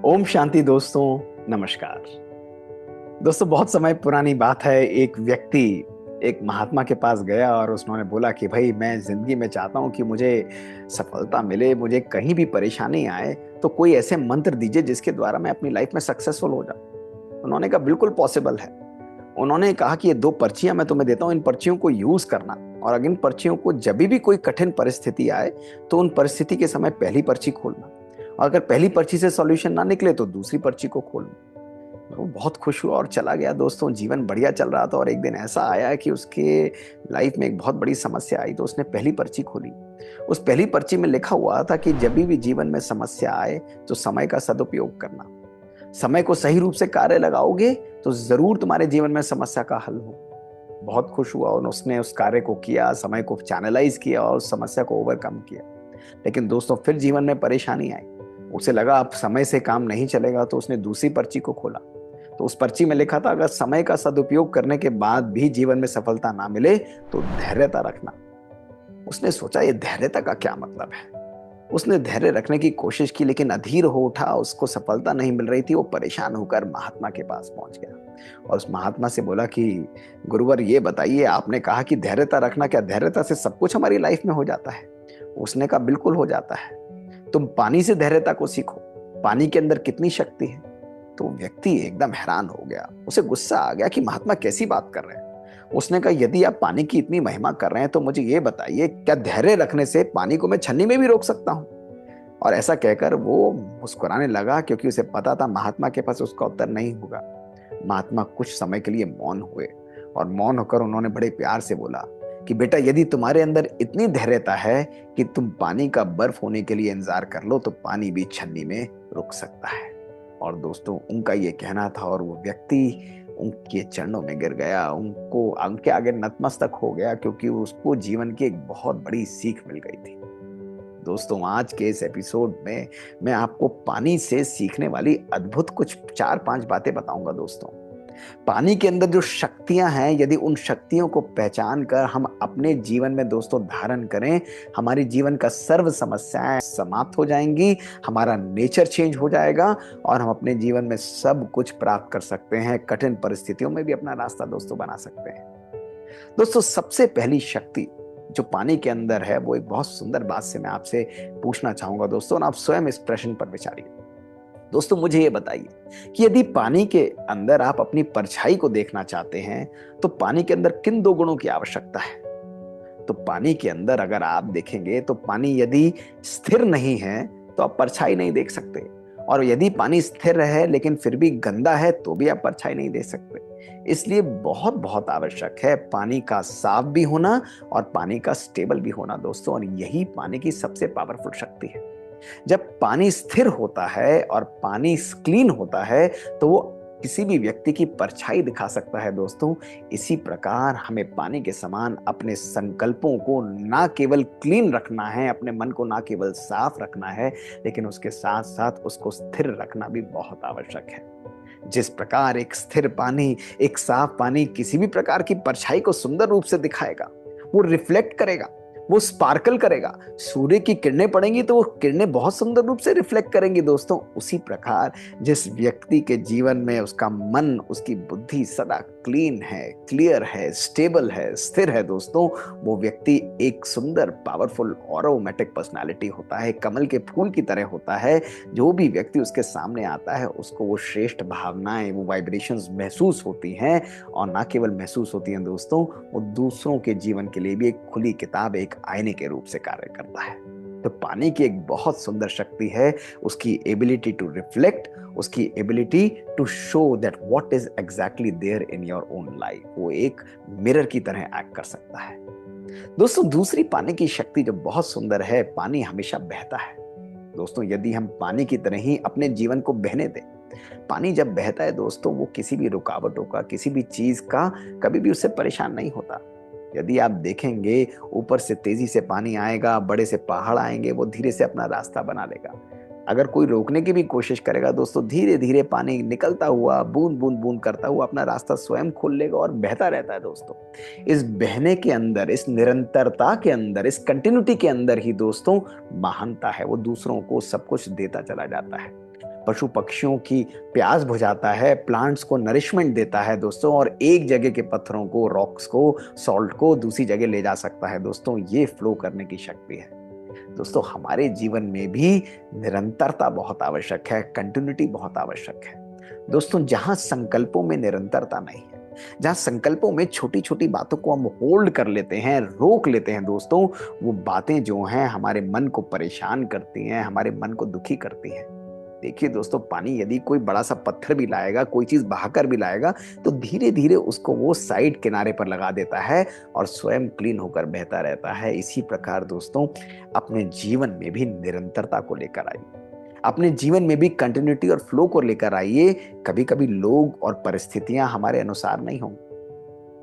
ओम शांति दोस्तों। नमस्कार दोस्तों। बहुत समय पुरानी बात है, एक व्यक्ति एक महात्मा के पास गया और उसने बोला कि भाई मैं जिंदगी में चाहता हूं कि मुझे सफलता मिले, मुझे कहीं भी परेशानी आए तो कोई ऐसे मंत्र दीजिए जिसके द्वारा मैं अपनी लाइफ में सक्सेसफुल हो जाऊं। उन्होंने कहा बिल्कुल पॉसिबल है। उन्होंने कहा कि ये दो पर्चियां मैं तुम्हें देता हूं, इन पर्चियों को यूज करना, और अगर इन पर्चियों को जब भी कोई कठिन परिस्थिति आए तो उन परिस्थिति के समय पहली पर्ची खोलना, और अगर पहली पर्ची से सॉल्यूशन ना निकले तो दूसरी पर्ची को खोलना। वो बहुत खुश हुआ और चला गया। दोस्तों, जीवन बढ़िया चल रहा था और एक दिन ऐसा आया कि उसके लाइफ में एक बहुत बड़ी समस्या आई, तो उसने पहली पर्ची खोली। उस पहली पर्ची में लिखा हुआ था कि जब भी जीवन में समस्या आए तो समय का सदुपयोग करना, समय को सही रूप से कार्य लगाओगे तो जरूर तुम्हारे जीवन में समस्या का हल हो। बहुत खुश हुआ और उसने उस कार्य को किया, समय को चैनलाइज किया और उस समस्या को ओवरकम किया। लेकिन दोस्तों, फिर जीवन में परेशानी आई। उसे लगा अब समय से काम नहीं चलेगा, तो उसने दूसरी पर्ची को खोला। तो उस पर्ची में लिखा था अगर समय का सदुपयोग करने के बाद भी जीवन में सफलता ना मिले तो धैर्यता रखना। उसने सोचा ये धैर्यता का क्या मतलब है। उसने धैर्य रखने की कोशिश की लेकिन अधीर हो उठा, उसको सफलता नहीं मिल रही थी। वो परेशान होकर महात्मा के पास पहुंच गया और उस महात्मा से बोला कि गुरुवर ये बताइए, आपने कहा कि धैर्यता रखना, क्या धैर्यता से सब कुछ हमारी लाइफ में हो जाता है? उसने कहा बिल्कुल हो जाता है। तुम पानी से धैर्यता को सीखो, पानी के अंदर कितनी शक्ति है। तो व्यक्ति एकदम हैरान हो गया, उसे गुस्सा आ गया कि महात्मा कैसी बात कर रहे हैं। उसने कहा यदि आप पानी की इतनी महिमा कर रहे हैं तो मुझे ये बताइए, क्या धैर्य रखने से पानी को मैं छन्नी में भी रोक सकता हूं? और ऐसा कहकर वो मुस्कुराने लगा, क्योंकि उसे पता था महात्मा के पास उसका उत्तर नहीं होगा। महात्मा कुछ समय के लिए मौन हुए और मौन होकर उन्होंने बड़े प्यार से बोला कि बेटा, यदि तुम्हारे अंदर इतनी धैर्यता है कि तुम पानी का बर्फ होने के लिए इंतजार कर लो तो पानी भी छन्नी में रुक सकता है। और दोस्तों, उनका ये कहना था और वो व्यक्ति उनके चरणों में गिर गया, उनको उनके आगे नतमस्तक हो गया, क्योंकि उसको जीवन की एक बहुत बड़ी सीख मिल गई थी। दोस्तों, आज के इस एपिसोड में मैं आपको पानी से सीखने वाली अद्भुत कुछ 4-5 बातें बताऊंगा। दोस्तों, पानी के अंदर जो शक्तियां हैं, यदि उन शक्तियों को पहचान कर हम अपने जीवन में दोस्तों धारण करें, हमारे जीवन का सर्व समस्याएं समाप्त हो जाएंगी, हमारा नेचर चेंज हो जाएगा और हम अपने जीवन में सब कुछ प्राप्त कर सकते हैं। कठिन परिस्थितियों में भी अपना रास्ता दोस्तों बना सकते हैं। दोस्तों, सबसे पहली शक्ति जो पानी के अंदर है, वो एक बहुत सुंदर बात से मैं आपसे पूछना चाहूंगा दोस्तों, और आप स्वयं इस प्रश्न पर विचारिए। दोस्तों, मुझे ये बताइए कि यदि पानी के अंदर आप अपनी परछाई को देखना चाहते हैं तो पानी के अंदर किन दो गुणों की आवश्यकता है? तो पानी के अंदर अगर आप देखेंगे तो पानी यदि स्थिर नहीं है तो आप परछाई नहीं देख सकते, और यदि पानी स्थिर है लेकिन फिर भी गंदा है तो भी आप परछाई नहीं देख सकते। इसलिए बहुत बहुत आवश्यक है पानी का साफ भी होना और पानी का स्टेबल भी होना दोस्तों, और यही पानी की सबसे पावरफुल शक्ति है। जब पानी स्थिर होता है और पानी क्लीन होता है तो वो किसी भी व्यक्ति की परछाई दिखा सकता है दोस्तों। इसी प्रकार हमें पानी के समान अपने संकल्पों को ना केवल क्लीन रखना है, अपने मन को ना केवल साफ रखना है, लेकिन उसके साथ साथ उसको स्थिर रखना भी बहुत आवश्यक है। जिस प्रकार एक स्थिर पानी, एक साफ पानी किसी भी प्रकार की परछाई को सुंदर रूप से दिखाएगा, वो रिफ्लेक्ट करेगा, वो स्पार्कल करेगा। सूर्य की किरणें पड़ेंगी तो वो किरणें बहुत सुंदर रूप से रिफ्लेक्ट करेंगी दोस्तों। उसी प्रकार जिस व्यक्ति के जीवन में उसका मन, उसकी बुद्धि सदा क्लीन है, क्लियर है, स्टेबल है, स्थिर है दोस्तों, वो व्यक्ति एक सुंदर पावरफुल ऑरोमैटिक पर्सनालिटी होता है, कमल के फूल की तरह होता है। जो भी व्यक्ति उसके सामने आता है उसको वो श्रेष्ठ भावनाएं, वो वाइब्रेशंस महसूस होती हैं, और ना केवल महसूस होती हैं दोस्तों, वो दूसरों के जीवन के लिए भी एक खुली किताब, एक आईने के रूप से कार्य करता है। तो पानी की एक बहुत सुंदर शक्ति है, उसकी एबिलिटी टू रिफ्लेक्ट, उसकी ability to show that what is exactly there in your own life. वो एक मिरर की तरह एक्ट कर सकता है। दोस्तों, दूसरी पानी की शक्ति जो बहुत सुंदर है, पानी हमेशा बहता है। दोस्तों, यदि हम पानी की तरह ही अपने जीवन को बहने दें, पानी जब बहता है दोस्तों, वो किसी भी रुकावटों का, किसी भी चीज का कभी भी उससे परेशान नहीं होता। यदि आप देखेंगे, ऊपर से तेजी से पानी आएगा, बड़े से पहाड़ आएंगे, वो धीरे से अपना रास्ता बना लेगा। अगर कोई रोकने की भी कोशिश करेगा दोस्तों, धीरे धीरे पानी निकलता हुआ, बूंद बूंद बूंद करता हुआ अपना रास्ता स्वयं खोल लेगा और बहता रहता है दोस्तों। इस बहने के अंदर, इस निरंतरता के अंदर, इस कंटिन्यूटी के अंदर ही दोस्तों महानता है। वो दूसरों को सब कुछ देता चला जाता है। पशु पक्षियों की प्यास बुझाता है, प्लांट्स को नरिशमेंट देता है दोस्तों, और एक जगह के पत्थरों को, रॉक्स को, सॉल्ट को दूसरी जगह ले जा सकता है दोस्तों। ये फ्लो करने की शक्ति है दोस्तों। हमारे जीवन में भी निरंतरता बहुत आवश्यक है, कंटिन्यूटी बहुत आवश्यक है दोस्तों। जहां संकल्पों में निरंतरता नहीं है, जहां संकल्पों में छोटी छोटी बातों को हम होल्ड कर लेते हैं, रोक लेते हैं दोस्तों, वो बातें जो हैं हमारे मन को परेशान करती हैं, हमारे मन को दुखी करती हैं। देखिए दोस्तों, पानी यदि कोई बड़ा सा पत्थर भी लाएगा, कोई चीज बहाकर भी लाएगा, तो धीरे धीरे उसको वो साइड किनारे पर लगा देता है और स्वयं क्लीन होकर बहता रहता है। इसी प्रकार दोस्तों, अपने जीवन में भी निरंतरता को लेकर आइए, अपने जीवन में भी कंटिन्यूटी और फ्लो को लेकर आइए। कभी कभी लोग और परिस्थितियां हमारे अनुसार नहीं होंगी,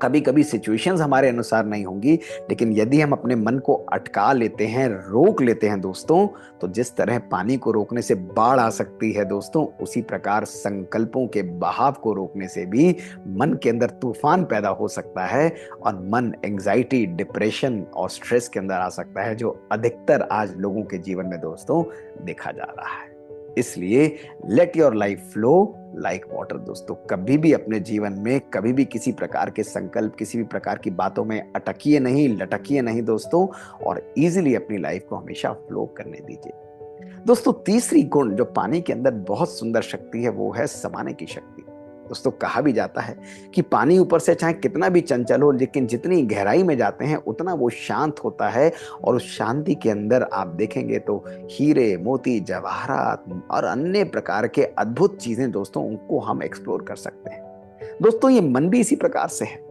कभी कभी सिचुएशंस हमारे अनुसार नहीं होंगी, लेकिन यदि हम अपने मन को अटका लेते हैं, रोक लेते हैं दोस्तों, तो जिस तरह पानी को रोकने से बाढ़ आ सकती है दोस्तों, उसी प्रकार संकल्पों के बहाव को रोकने से भी मन के अंदर तूफान पैदा हो सकता है और मन एंजाइटी, डिप्रेशन और स्ट्रेस के अंदर आ सकता है, जो अधिकतर आज लोगों के जीवन में दोस्तों देखा जा रहा है। इसलिए let your life flow like water दोस्तों। कभी भी अपने जीवन में कभी भी किसी प्रकार के संकल्प, किसी भी प्रकार की बातों में अटकिए नहीं, लटकिए नहीं दोस्तों, और इजीली अपनी लाइफ को हमेशा फ्लो करने दीजिए दोस्तों। तीसरी गुण जो पानी के अंदर बहुत सुंदर शक्ति है, वो है समाने की शक्ति दोस्तों। कहा भी जाता है कि पानी ऊपर से चाहे कितना भी चंचल हो, लेकिन जितनी गहराई में जाते हैं उतना वो शांत होता है, और उस शांति के अंदर आप देखेंगे तो हीरे, मोती, जवाहरात और अन्य प्रकार के अद्भुत चीजें दोस्तों, उनको हम एक्सप्लोर कर सकते हैं दोस्तों। ये मन भी इसी प्रकार से है।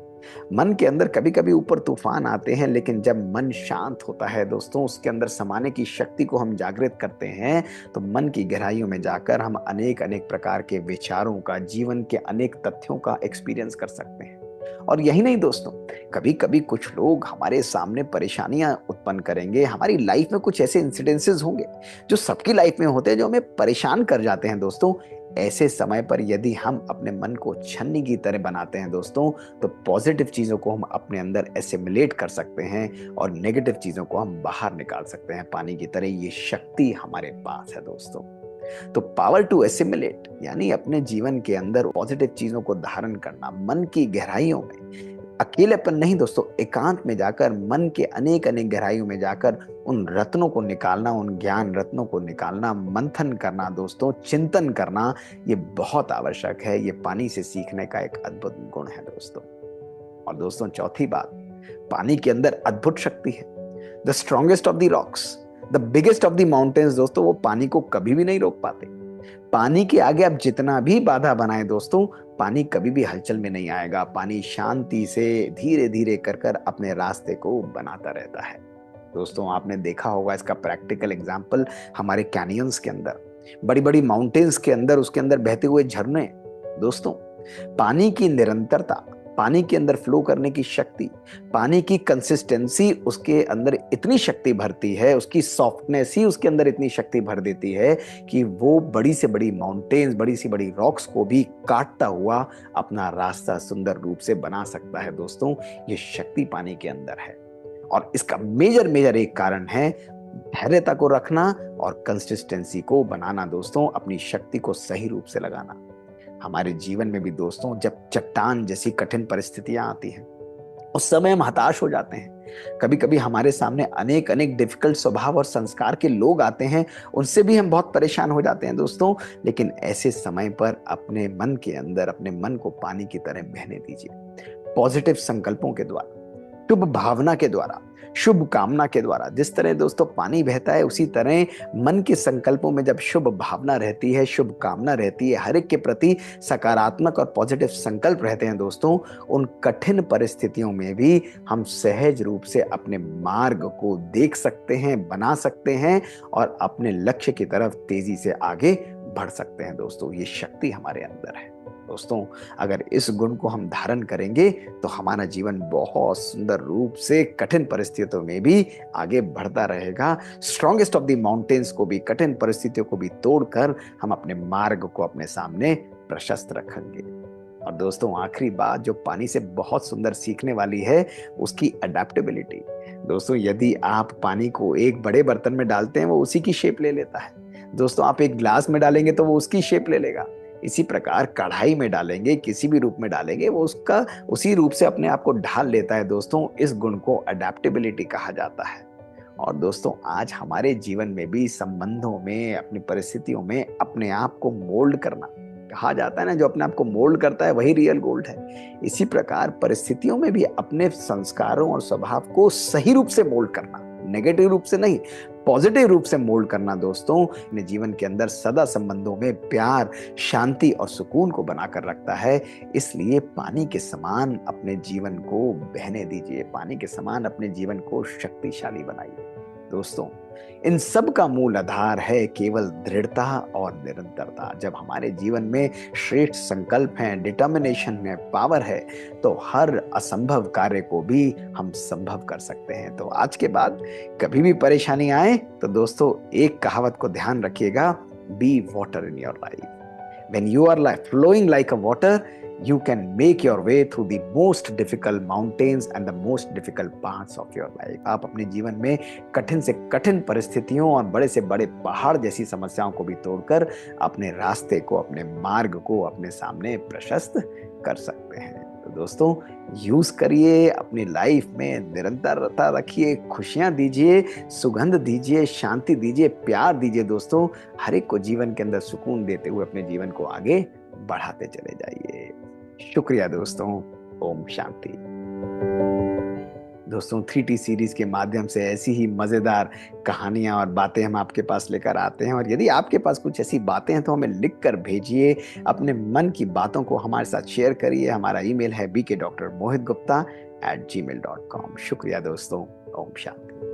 मन के अंदर कभी कभी ऊपर तूफान आते हैं, लेकिन जब मन शांत होता है दोस्तों, उसके अंदर समाने की शक्ति को हम जागृत करते हैं, तो मन की गहराइयों में जाकर हम अनेक अनेक प्रकार के विचारों का, जीवन के अनेक तथ्यों का एक्सपीरियंस कर सकते हैं। और यही नहीं दोस्तों, कभी कभी कुछ लोग हमारे सामने परेशानियां उत्पन्न करेंगे। हमारी लाइफ में कुछ ऐसे इंसिडेंसेस होंगे जो सबकी लाइफ में होते हैं, जो हमें परेशान कर जाते हैं दोस्तों। ऐसे समय पर यदि हम अपने मन को छन्नी की तरह बनाते हैं दोस्तों, तो पॉजिटिव चीजों को हम अपने अंदर एसिमिलेट कर सकते हैं और नेगेटिव चीजों को हम बाहर निकाल सकते हैं। पानी की तरह ये शक्ति हमारे पास है दोस्तों। तो पावर टू एसिमिलेट यानी अपने जीवन के अंदर पॉजिटिव चीजों को धारण करना, मन की गहराइयों में, अकेलेपन नहीं दोस्तों, एकांत में जाकर, मन के अनेक अनेक गहराइयों में जाकर उन रत्नों को निकालना, उन ज्ञान रत्नों को निकालना, मंथन करना दोस्तों, चिंतन करना, ये बहुत आवश्यक है। ये पानी से सीखने का एक अद्भुत गुण है दोस्तों। और दोस्तों, चौथी बात, पानी के अंदर अद्भुत शक्ति है। The strongest of the rocks, the biggest of the mountains दोस्तों, वो पानी को कभी भी नहीं रोक पाते। पानी के आगे आप जितना भी बाधा बनाए दोस्तों, पानी कभी भी हलचल में नहीं आएगा। पानी शांति से धीरे धीरे कर कर अपने रास्ते को बनाता रहता है दोस्तों। आपने देखा होगा इसका प्रैक्टिकल एग्जाम्पल हमारे कैनियंस के अंदर, बड़ी बड़ी माउंटेन्स के अंदर, उसके अंदर बहते हुए झरने दोस्तों। पानी की निरंतरता, पानी के अंदर फ्लो करने की शक्ति, पानी की कंसिस्टेंसी उसके अंदर इतनी शक्ति भरती है, उसकी सॉफ्टनेस ही उसके अंदर इतनी शक्ति भर देती है कि वो बड़ी से बड़ी माउंटेन्स, बड़ी सी बड़ी रॉक्स को भी काटता हुआ अपना रास्ता सुंदर रूप से बना सकता है दोस्तों। ये शक्ति पानी के अंदर है, और इसका मेजर एक कारण है धैर्यता को रखना और कंसिस्टेंसी को बनाना दोस्तों, अपनी शक्ति को सही रूप से लगाना। हमारे जीवन में भी दोस्तों, जब चट्टान जैसी कठिन परिस्थितियां आती हैं, उस समय हम हताश हो जाते हैं। कभी कभी हमारे सामने अनेक अनेक डिफिकल्ट स्वभाव और संस्कार के लोग आते हैं, उनसे भी हम बहुत परेशान हो जाते हैं दोस्तों। लेकिन ऐसे समय पर अपने मन के अंदर, अपने मन को पानी की तरह बहने दीजिए। पॉजिटिव संकल्पों के द्वारा, शुभ भावना के द्वारा, शुभ कामना के द्वारा। जिस तरह दोस्तों पानी बहता है, उसी तरह मन के संकल्पों में जब शुभ भावना रहती है, शुभ कामना रहती है, हर एक के प्रति सकारात्मक और पॉजिटिव संकल्प रहते हैं दोस्तों, उन कठिन परिस्थितियों में भी हम सहज रूप से अपने मार्ग को देख सकते हैं, बना सकते हैं और अपने लक्ष्य की तरफ तेजी से आगे बढ़ सकते हैं दोस्तों। ये शक्ति हमारे अंदर है दोस्तों। अगर इस गुण को हम धारण करेंगे तो हमारा जीवन बहुत सुंदर रूप से कठिन परिस्थितियों में भी आगे बढ़ता रहेगा। स्ट्रॉन्गेस्ट ऑफ द माउंटेन्स को भी, कठिन परिस्थितियों को भी तोड़कर हम अपने मार्ग को अपने सामने प्रशस्त रखेंगे। और दोस्तों, आखिरी बात जो पानी से बहुत सुंदर सीखने वाली है, उसकी अडेप्टेबिलिटी दोस्तों। यदि आप पानी को एक बड़े बर्तन में डालते हैं, वो उसी की शेप ले लेता है। दोस्तों आप एक ग्लास में डालेंगे तो वो उसकी शेप ले लेगा। इसी प्रकार कढ़ाई में डालेंगे, किसी भी रूप में डालेंगे, वो उसका उसी रूप से अपने आप को ढाल लेता है। दोस्तों इस गुण को अडेप्टेबिलिटी कहा जाता है। और दोस्तों आज हमारे जीवन में भी संबंधों में, अपनी परिस्थितियों में अपने आप को मोल्ड करना, कहा जाता है ना, जो अपने आप को मोल्ड करता है वही रियल गोल्ड है। इसी प्रकार परिस्थितियों में भी अपने संस्कारों और स्वभाव को सही रूप से मोल्ड करना, नेगेटिव रूप से नहीं, पॉजिटिव रूप से मोल्ड करना दोस्तों अपने जीवन के अंदर सदा संबंधों में प्यार, शांति और सुकून को बनाकर रखता है। इसलिए पानी के समान अपने जीवन को बहने दीजिए, पानी के समान अपने जीवन को शक्तिशाली बनाइए। दोस्तों इन सब का मूल आधार है केवल दृढ़ता और निरंतरता। जब हमारे जीवन में श्रेष्ठ संकल्प हैं, डिटर्मिनेशन है, पावर है, तो हर असंभव कार्य को भी हम संभव कर सकते हैं। तो आज के बाद कभी भी परेशानी आए तो दोस्तों एक कहावत को ध्यान रखिएगा, B water in your life. When you are like flowing like a water, you can make your way through the most difficult mountains and the most difficult parts of your life. आप अपने जीवन में कठिन से कठिन परिस्थितियों और बड़े से बड़े पहाड़ जैसी समस्याओं को भी तोड़कर अपने रास्ते को, अपने मार्ग को अपने सामने प्रशस्त कर सकते हैं। तो दोस्तों यूज करिए, अपनी लाइफ में निरंतरता रखिए, खुशियां दीजिए, सुगंध दीजिए, शांति दीजिए, प्यार दीजिए। दोस्तों हर एक को जीवन के अंदर सुकून देते हुए अपने जीवन को आगे बढ़ाते चले जाइए। शुक्रिया दोस्तों। ओम शांति। दोस्तों 3T सीरीज के माध्यम से ऐसी ही मजेदार कहानियां और बातें हम आपके पास लेकर आते हैं। और यदि आपके पास कुछ ऐसी बातें हैं तो हमें लिख कर भेजिए, अपने मन की बातों को हमारे साथ शेयर करिए। हमारा ईमेल है bkdrmohitgupta@gmail.com। शुक्रिया दोस्तों। ओम शांति।